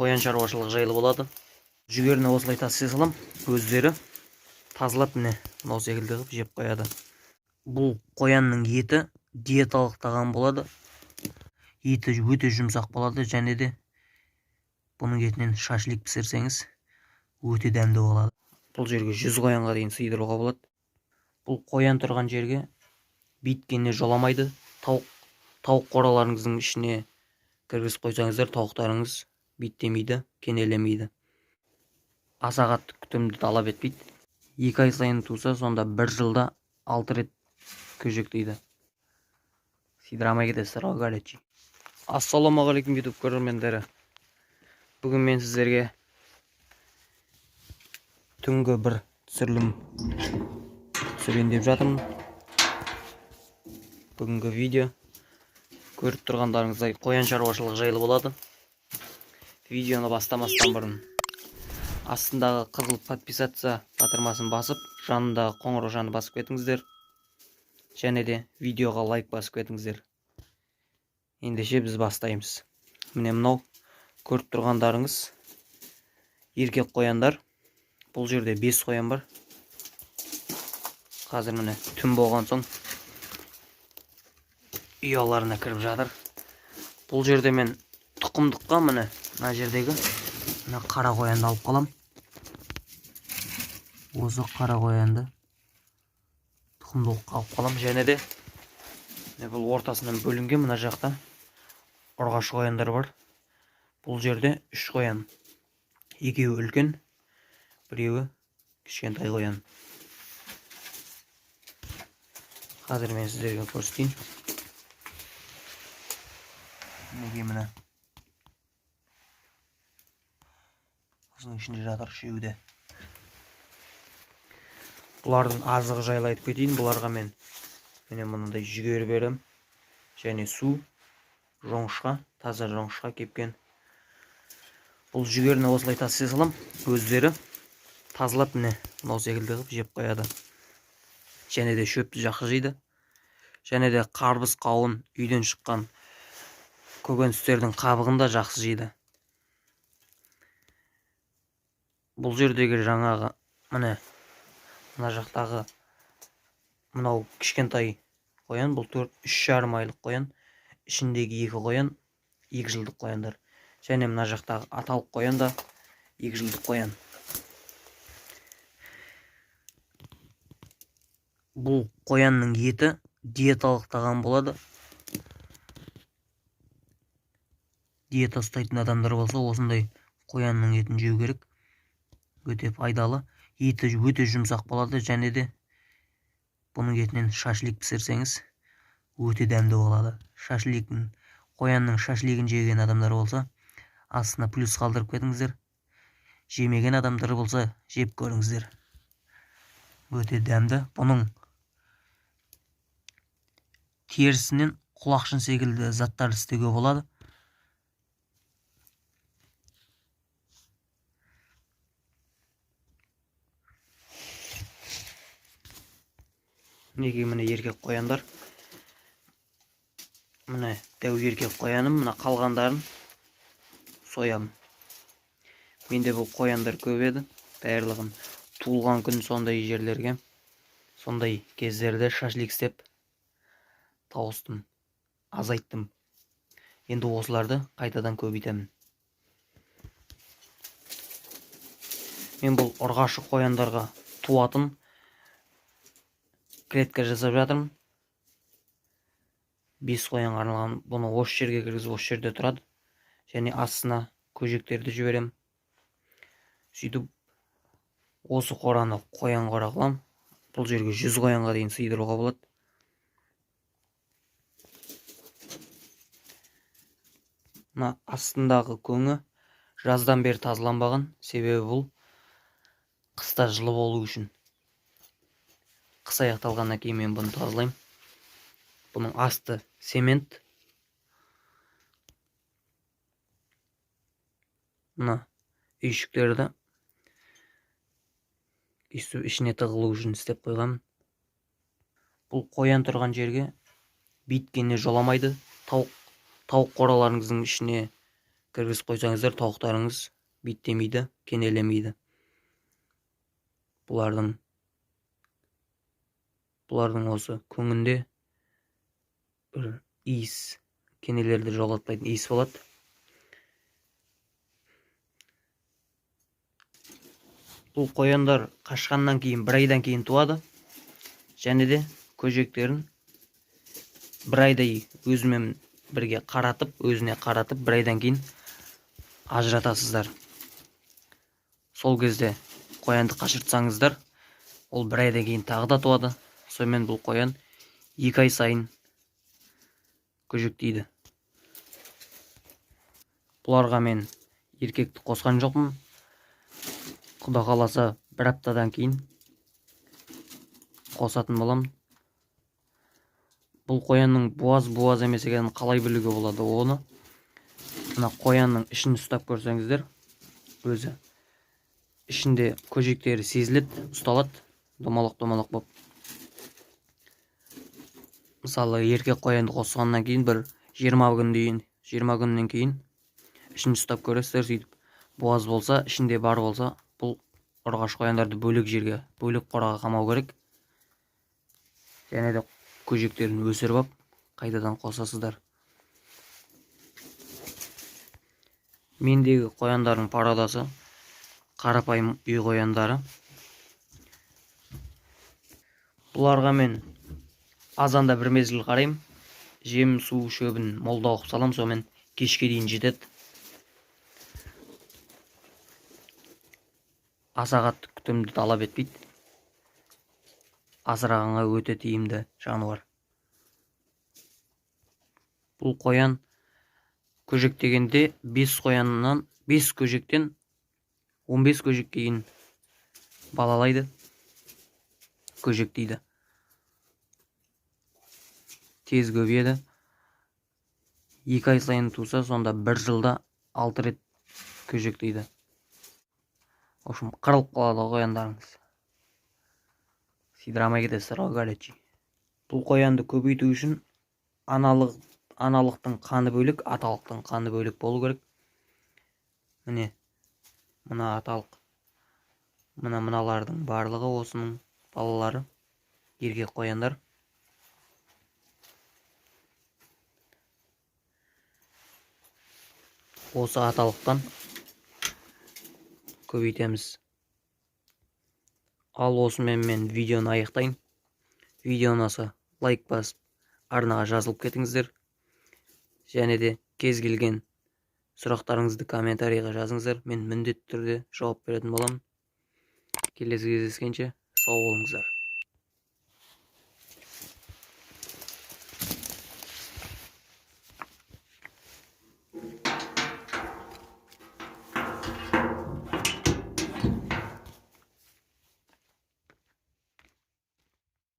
қоян шаруашылығы жайлы болады. Жүгеріні осылай таси салам, өздері тазалап міне мынау секілді қылып жеп қояды. Бұл қоянның еті диеталық тағам болады. Еті өте жұмсақ болады, және де бұның етінен шашлик пісірсеңіз өте дәмді болады. Бұл жерге 100 қоянға дейін сыйдыруға болады. Бұл қоян тұрған жерге биткеніне жоламайды. Тауық қораларыңыздың ішіне кіргізіп қойсаңыздар, тауықтарыңыз биттемейді, кенелемейді. Аса қатты күтімді талап етпейді. 2 ай сайын туса, сонда 1 жылда 6 рет көжектейді. Сидырамай кетесіздер, горячий. Ассалаумағалейкум YouTube көрермендері. Бүгін мен сіздерге түнгі бір түсірілім түсірейін деп жатырмын. Бүгінгі видео көріп тұрғандарыңыздай қоян шаруашылығы жайлы болады. Видеоны бастамастан бұрын астындағы қызыл подписаться батырмасын басып, жанындағы қоңыраушаны басып кетіңіздер. Және де видеоға лайк басып кетіңіздер. Ендеше біз бастаймыз. Міне мынау көріп тұрғандарыңыз еркек қояндар. Бұл жерде 5 қоян бар. Қазір міне түн болған соң ұяларына кіріп жатыр. Бұл жерде мен тұқымдыққа міне мына жердегі қара қоянды алып қалам. Осы қара қоянды тұқымдыққа алып қалам. Және де бұл ортасынан бөлінген мына жақта ұрғаш қояндар бар. Бұл жерде 3 қоян. Екеуі үлкен, біреуі кішкентай қоян. Қазір мен сіздерге көрсетейін. Неге міне осының ішінде жатыр үшеуі. Бұлардың азығы жайлы айтып кетейін. Бұларға мен мынандай жүгері берем, және су, жоңышқа, таза жоңышқа кепкен. Бұл жүгеріні осылай таси салам, өздері тазалап міне мынау секілді қылып жеп қояды. Және де шөпті жақсы жейді. Және де қарбыз, қауын, үйден шыққан көкөністердің қабығын да жақсы жейді. Бұл жердегі жаңағы мына жақтағы мынау кішкентай қоян, бұл 3,5 айлық қоян. Ішіндегі 2 қоян 2 жылдық қояндар. Және мына жақтағы аталық қоян да 2 жылдық қоян. Бұл қоянның еті диеталық тағам болады. Диета ұстайтын адамдар болса, осындай қоянның етін жеу керек. Өте пайдалы. Еті өте жұмсақ болады, және де бұның етінен шашлик пісірсеңіз өте дәмді болады. Қоянның шашлигін жеген адамдар болса, астына плюс қалдырып кетіңіздер. Жемеген адамдар болса, жеп көріңіздер. Өте дәмді. Бұның терісінен құлақшын секілді заттар істеуге болады. Неге міне еркек қояндар. Міне дәу еркек қояным, мына қалғандарын соям. Менде бұл қояндар көп еді. Барлығын туылған күн сондай жерлерге, сондай кездерде шашлик істеп тауыстым, азайттым. Енді осыларды қайтадан көбейтемін. Мен бұл ұрғашы қояндарға туатын клетка жасап жатырмын. 5 қоянға арналған. Бұны осы жерге кіргізіп, осы жерде тұрады. Және астына көжектерді жіберем. Сөйтіп осы қораны қоян қора қылам. Бұл жерге 100 қоянға дейін сыйдыруға болады. Мына астындағы көңі жаздан бері тазаланбаған. Себебі бұл қыста жылы болу үшін. Қыс аяқталғаннан кейін мен бұны тазалаймын. Бұның асты цемент. Мына үйшіктерді ішіне тығылу үшін істеп қойғам. Бұл қоян тұрған жерге биткеніне жоламайды. Тауық қораларыңыздың ішіне кіргізіп қойсаңыздар, тауықтарыңыз биттемейді, кенелемейді. Бұлардың осы көңінде бір иіс, кенелерді жоғалтпайтын иіс болады. Бұл қояндар қашқаннан кейін 1 айдан кейін туады. Және де көжектерін 1 айдай өзімен бірге қаратып, 1 айдан кейін ажыратасыздар. Сол кезде қоянды қашыртсаңыздар, ол 1 айдан кейін тағы да туады. Сонымен бұл қоян 2 ай сайын көжектейді. Бұларға мен еркекті қосқан жоқпын. Құда қаласа 1 аптадан кейін қосатын боламын. Бұл қоянның буаз емес екенін қалай білуге болады? Оны мына қоянның ішін ұстап көрсеңіздер, өзі ішінде көжектері сезіледі, ұсталады, домалақ болып. Мысалы, еркек қоянды қосқаннан кейін бір 20 күннен кейін ішін ұстап көресіздер. Сөйтіп буаз болса, ішінде бар болса, бұл ұрғаш қояндарды бөлек жерге, бөлек қораға қамау керек. Және де көжектерін өсіріп алып, қайтадан қосасыздар. Мендегі қояндардың пародасы қарапайым үй қояндары. Бұларға мен азанда бір мезгіл қараймын. Жем, су, шөбін молда оқып салам, сонымен кешке дейін жетеді. Аса қатты күтімді талап етпейді. Асырағанға өте тиімді жануар. Бұл қоян көжектегенде 5 көжектен 15 көжекке дейін балалайды, көжектейді. Тез көбейеді. 2 ай сайын туса, сонда 1 жылда 6 рет көжектейді. В общем, қырылып қалады қояндарыңыз. Сидырамай кетесіздер ғой, горячий. Бұл қоянды көбейту үшін аналықтың қаны бөлек, аталықтың қаны бөлек болу керек. Міне, мына аталық. Мыналардың барлығы осының балалары, еркек қояндар. Осы аталықтан көбейтеміз. Ал осымен мен видеоны аяқтайын. Видео ұнаса лайк басып, арнаға жазылып кетіңіздер. Және де кез келген сұрақтарыңызды комментарийға жазыңыздар. Мен міндетті түрде жауап беретін боламын. Келесі кездескенше сау болыңыздар.